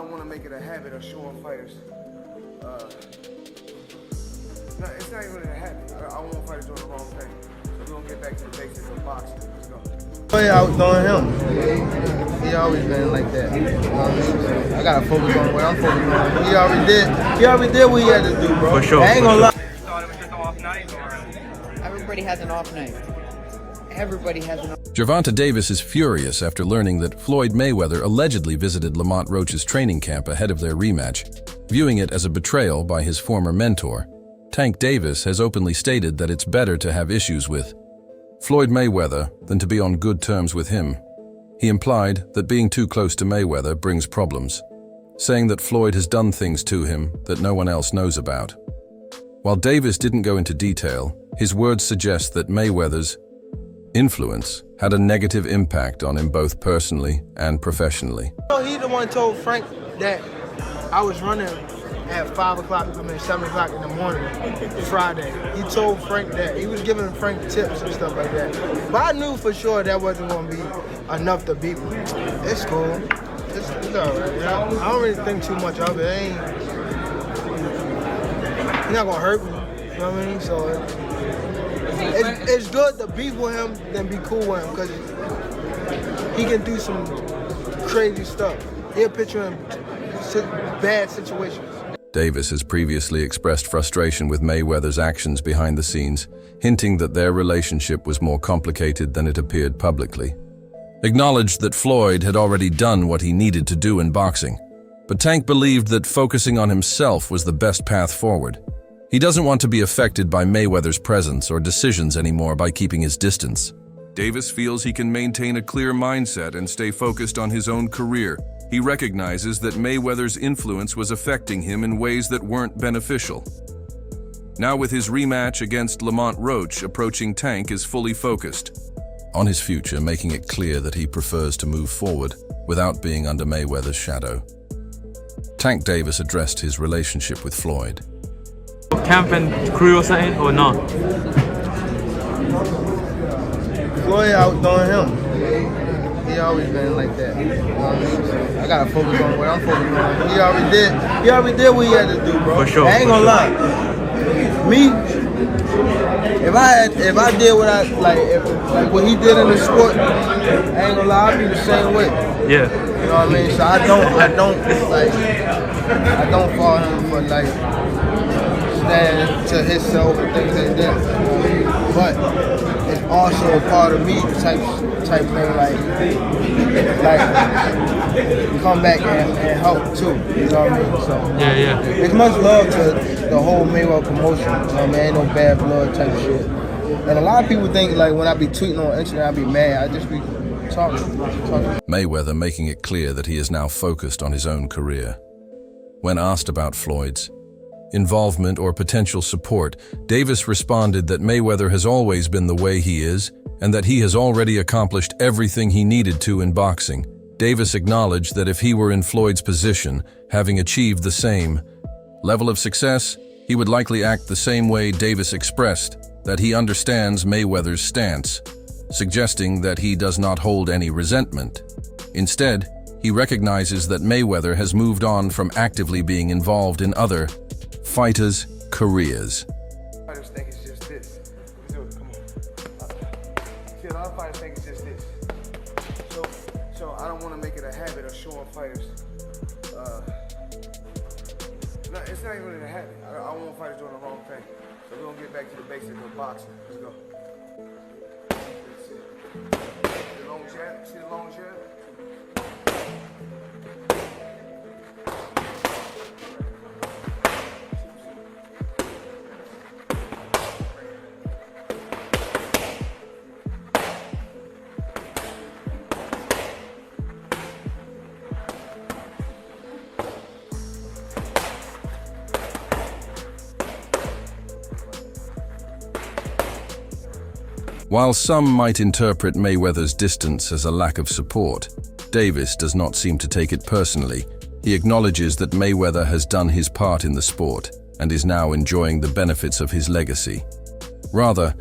don't want to make it a habit of showing fighters. No, it's not even a habit. I want fighters doing the wrong thing. So we're going to get back to the basics of boxing. Let's go. Floyd outdoing him. He always been like that. You know what I mean? So I gotta focus on what I'm focusing on. He already did what he had to do, bro. For sure. I ain't gonna lie. Thought it was just an off night, or? Everybody has an off night. Everybody has an off night. Gervonta Davis is furious after learning that Floyd Mayweather allegedly visited Lamont Roach's training camp ahead of their rematch, viewing it as a betrayal by his former mentor. Tank Davis has openly stated that it's better to have issues with Floyd Mayweather than to be on good terms with him. He implied that being too close to Mayweather brings problems, saying that Floyd has done things to him that no one else knows about. While Davis didn't go into detail, his words suggest that Mayweather's influence had a negative impact on him both personally and professionally. He the one told Frank that I was running at 7 o'clock in the morning, Friday. He told Frank that. He was giving Frank tips and stuff like that. But I knew for sure that wasn't going to be enough to beat me. It's cool. It's all right. I don't really think too much of it. He's not going to hurt me. You know what I mean? So it's good to beef with him than be cool with him because he can do some crazy stuff. He'll put you in bad situations. Davis has previously expressed frustration with Mayweather's actions behind the scenes, hinting that their relationship was more complicated than it appeared publicly. Acknowledged that Floyd had already done what he needed to do in boxing, but Tank believed that focusing on himself was the best path forward. He doesn't want to be affected by Mayweather's presence or decisions anymore by keeping his distance. Davis feels he can maintain a clear mindset and stay focused on his own career. He recognizes that Mayweather's influence was affecting him in ways that weren't beneficial. Now with his rematch against Lamont Roach approaching, Tank is fully focused on his future, making it clear that he prefers to move forward without being under Mayweather's shadow. Tank Davis addressed his relationship with Floyd. Camp and crew or something, or not? Floyd outdoing him. He always been like that. You know what I mean? So I gotta focus on what I'm focusing on. He already did what he had to do, bro. For sure. I ain't gonna lie. Me, if I did what I like what he did in the sport, I ain't gonna lie, I'd be the same way. Yeah. You know what I mean? So I don't follow him for like stand to himself and things like that. But it's also a part of me type thing, like come back and help too. You know what I mean? So Yeah. it's much love to the whole Mayweather promotion. You know what I mean? Ain't no bad blood type shit. And a lot of people think like when I be tweeting on Instagram, I be mad. I just be talking. Mayweather making it clear that he is now focused on his own career. When asked about Floyd's involvement or potential support, Davis responded that Mayweather has always been the way he is and that he has already accomplished everything he needed to in boxing. Davis acknowledged that if he were in Floyd's position, having achieved the same level of success, he would likely act the same way. Davis expressed that he understands Mayweather's stance, suggesting that he does not hold any resentment. Instead, he recognizes that Mayweather has moved on from actively being involved in other fighters' careers. Fighters think it's just this. Do it, come on. See, a lot of fighters think it's just this. So I don't want to make it a habit of showing fighters. No, it's not even a habit. I want fighters doing the wrong thing. So we're going to get back to the basics of boxing. Let's go. That's it. The long jab. See the long jab? While some might interpret Mayweather's distance as a lack of support, Davis does not seem to take it personally. He acknowledges that Mayweather has done his part in the sport and is now enjoying the benefits of his legacy. Rather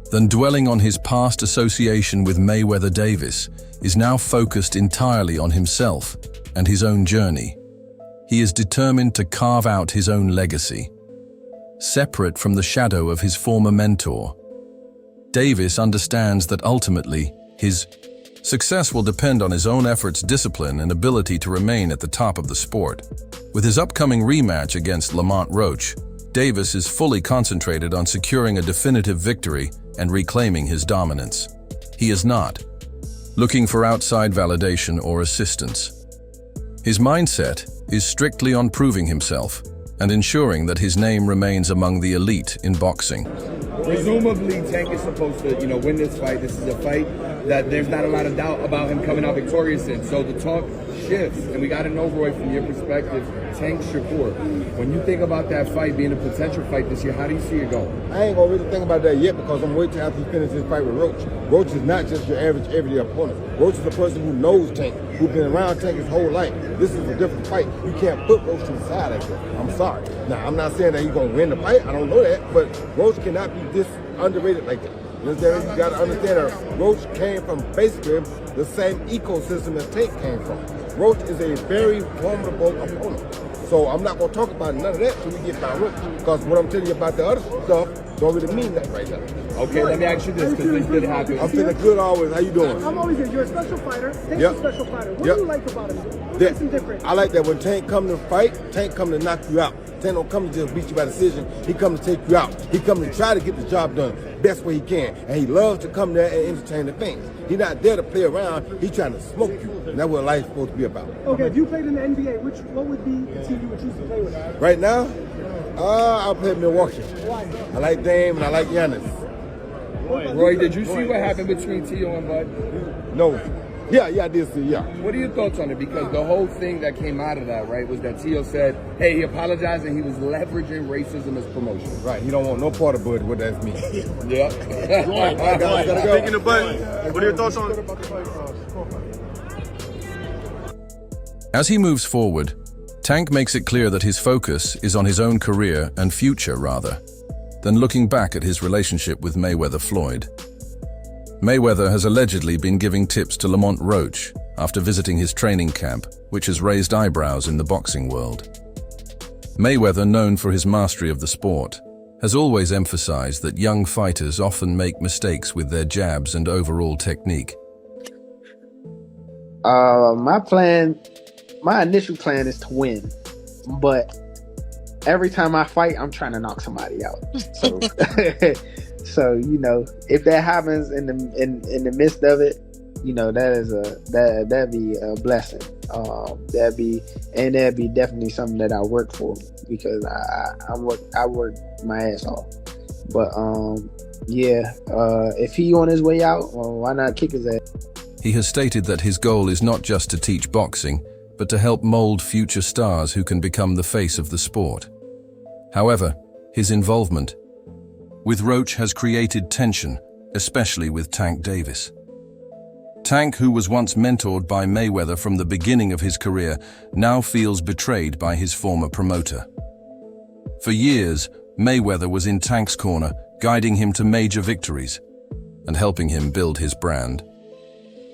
than dwelling on his past association with Mayweather, Davis is now focused entirely on himself and his own journey. he is determined to carve out his own legacy, separate from the shadow of his former mentor. Davis understands that ultimately, his success will depend on his own efforts, discipline, and ability to remain at the top of the sport. With his upcoming rematch against Lamont Roach, Davis is fully concentrated on securing a definitive victory and reclaiming his dominance. He is not looking for outside validation or assistance. His mindset is strictly on proving himself and ensuring that his name remains among the elite in boxing. Presumably, Tank is supposed to, win this fight. This is a fight that there's not a lot of doubt about him coming out victorious in. So the talk shifts, and we got to know, Roy, from your perspective, Tank Shakur, when you think about that fight being a potential fight this year, how do you see it going? I ain't gonna really think about that yet because I'm waiting after he finishes his fight with Roach. Roach is not just your average everyday opponent. Roach is a person who knows Tank, who's been around Tank his whole life. This is a different fight. You can't put Roach to the side like that. I'm sorry. Now, I'm not saying that he's gonna win the fight. I don't know that, but Roach cannot be this underrated like that. You understand? You gotta understand that Roach came from basically the same ecosystem that Tank came from. Roach is a very formidable opponent. So I'm not gonna talk about none of that till we get by Roach. Because what I'm telling you about the other stuff don't really mean that right now. Okay, let me ask you this, because this did happen. I'm feeling good always. How you doing? I'm always good. You're a special fighter. Tank's Yep. a special fighter. What Yep. do you like about him? That, Something different. I like that when Tank come to fight, Tank come to knock you out. Tank don't come to just beat you by decision. He comes to take you out. He comes to try to get the job done best way he can. And he loves to come there and entertain the fans. He's not there to play around. He's trying to smoke you. And that's what life's supposed to be about. Okay, if you played in the NBA, what would be the team you would choose to play with? Right now, I'll play Milwaukee. Why? I like Dame and I like Giannis. Roy, did you see what happened between T.O. and Bud? No. Yeah, I did see, yeah. What are your thoughts on it? Because the whole thing that came out of that, right, was that T.O. said, hey, he apologized and he was leveraging racism as promotion. Right, he don't want no part of Bud, what that means. Yeah. I gotta go. Speaking of Bud, what are your thoughts on it? As he moves forward, Tank makes it clear that his focus is on his own career and future rather than looking back at his relationship with Mayweather Floyd. Mayweather has allegedly been giving tips to Lamont Roach after visiting his training camp, which has raised eyebrows in the boxing world. Mayweather, known for his mastery of the sport, has always emphasized that young fighters often make mistakes with their jabs and overall technique. My initial plan is to win, but every time I fight, I'm trying to knock somebody out. So, so if that happens in the midst of it, that'd be a blessing. That'd be definitely something that I work for because I work my ass off. But if he on his way out, why not kick his ass? He has stated that his goal is not just to teach boxing, but to help mold future stars who can become the face of the sport. However, his involvement with Roach has created tension, especially with Tank Davis. Tank, who was once mentored by Mayweather from the beginning of his career, now feels betrayed by his former promoter. For years, Mayweather was in Tank's corner, guiding him to major victories and helping him build his brand.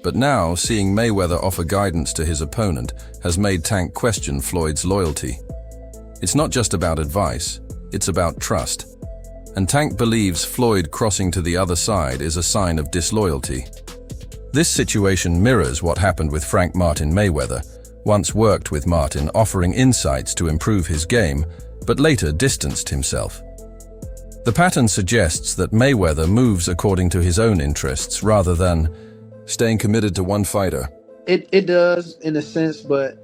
But now, seeing Mayweather offer guidance to his opponent has made Tank question Floyd's loyalty. It's not just about advice, it's about trust. And Tank believes Floyd crossing to the other side is a sign of disloyalty. This situation mirrors what happened with Frank Martin Mayweather, once worked with Martin offering insights to improve his game, but later distanced himself. The pattern suggests that Mayweather moves according to his own interests rather than staying committed to one fighter. It does in a sense, but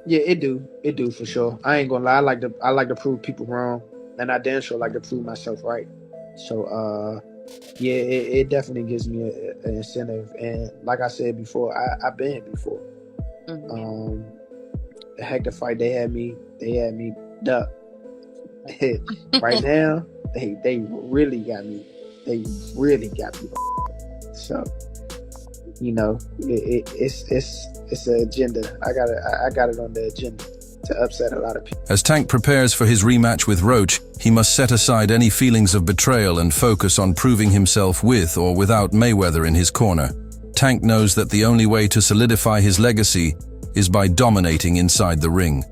yeah, it do for sure. I ain't gonna lie. I like to prove people wrong, and I damn sure like to prove myself right. So it definitely gives me an incentive. And like I said before, I've been here before. The Hector fight, they had me duck. Right now, they really got me. They really got me. So, it's an agenda. I got it on the agenda to upset a lot of people. As Tank prepares for his rematch with Roach, he must set aside any feelings of betrayal and focus on proving himself with or without Mayweather in his corner. Tank knows that the only way to solidify his legacy is by dominating inside the ring.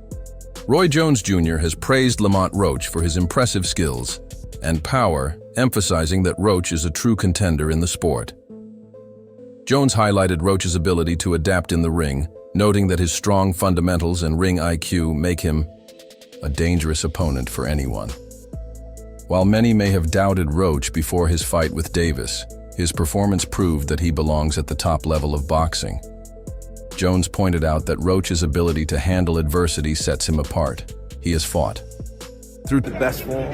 Roy Jones Jr. has praised Lamont Roach for his impressive skills and power, emphasizing that Roach is a true contender in the sport. Jones highlighted Roach's ability to adapt in the ring, noting that his strong fundamentals and ring IQ make him a dangerous opponent for anyone. While many may have doubted Roach before his fight with Davis, his performance proved that he belongs at the top level of boxing. Jones pointed out that Roach's ability to handle adversity sets him apart. He has fought through the best form.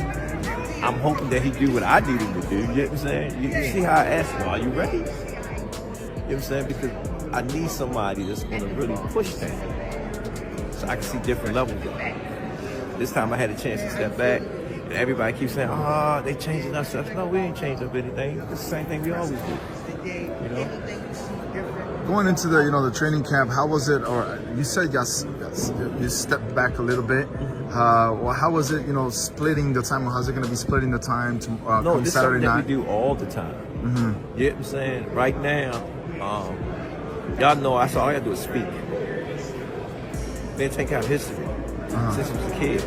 I'm hoping that he do what I need him to do. You know what I'm saying? You see how I asked him, are you ready? You know what I'm saying? Because I need somebody that's going to really push that so I can see different levels of it. This time I had a chance to step back, and everybody keeps saying, oh, they changing up stuff. No, we ain't changed up anything. It's the same thing we always do. You know? Going into the the training camp, how was it? Or you said you stepped back a little bit. Well, how was it? Splitting the time. How's it going to be splitting the time to no, come this Saturday night? No, this is something that we do all the time. Mm-hmm. You know what I'm saying? Right now, y'all know all I gotta do is speak. Then take out history since I was a kid.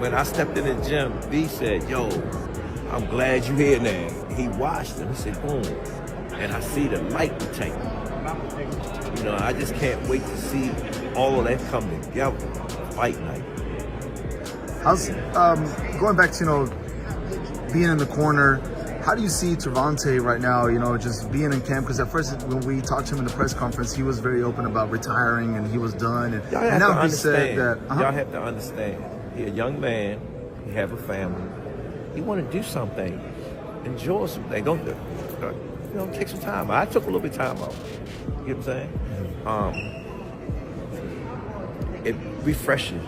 When I stepped in the gym, B said, "Yo, I'm glad you here now." He watched him. He said, "Boom." And I see the light tank. I just can't wait to see all of that come together. Fight night. How's going back to being in the corner? How do you see Gervonta right now? Just being in camp, because at first when we talked to him in the press conference, he was very open about retiring and he was done. And now he said that y'all have to understand. He's a young man. He have a family. He want to do something. Enjoy something. Don't. Take some time. I took a little bit of time off. You know what I'm saying? It refreshes you.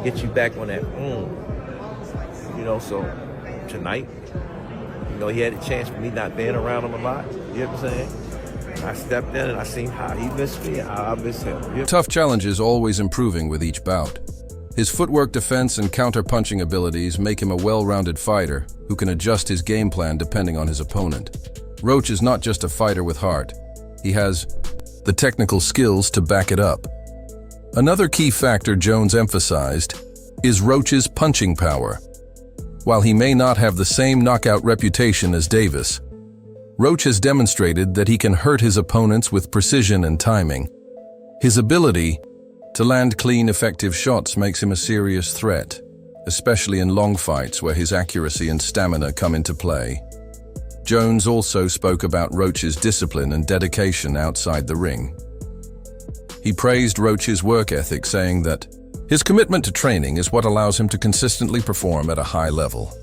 Get you back on that so tonight, he had a chance for me not being around him a lot. You know what I'm saying? I stepped in and I seen how he missed me and how I missed him. Tough challenges always improving with each bout. His footwork defense and counter-punching abilities make him a well-rounded fighter who can adjust his game plan depending on his opponent. Roach is not just a fighter with heart. He has the technical skills to back it up. Another key factor Jones emphasized is Roach's punching power. While he may not have the same knockout reputation as Davis, Roach has demonstrated that he can hurt his opponents with precision and timing. His ability to land clean, effective shots makes him a serious threat, especially in long fights where his accuracy and stamina come into play. Jones also spoke about Roach's discipline and dedication outside the ring. He praised Roach's work ethic, saying that his commitment to training is what allows him to consistently perform at a high level.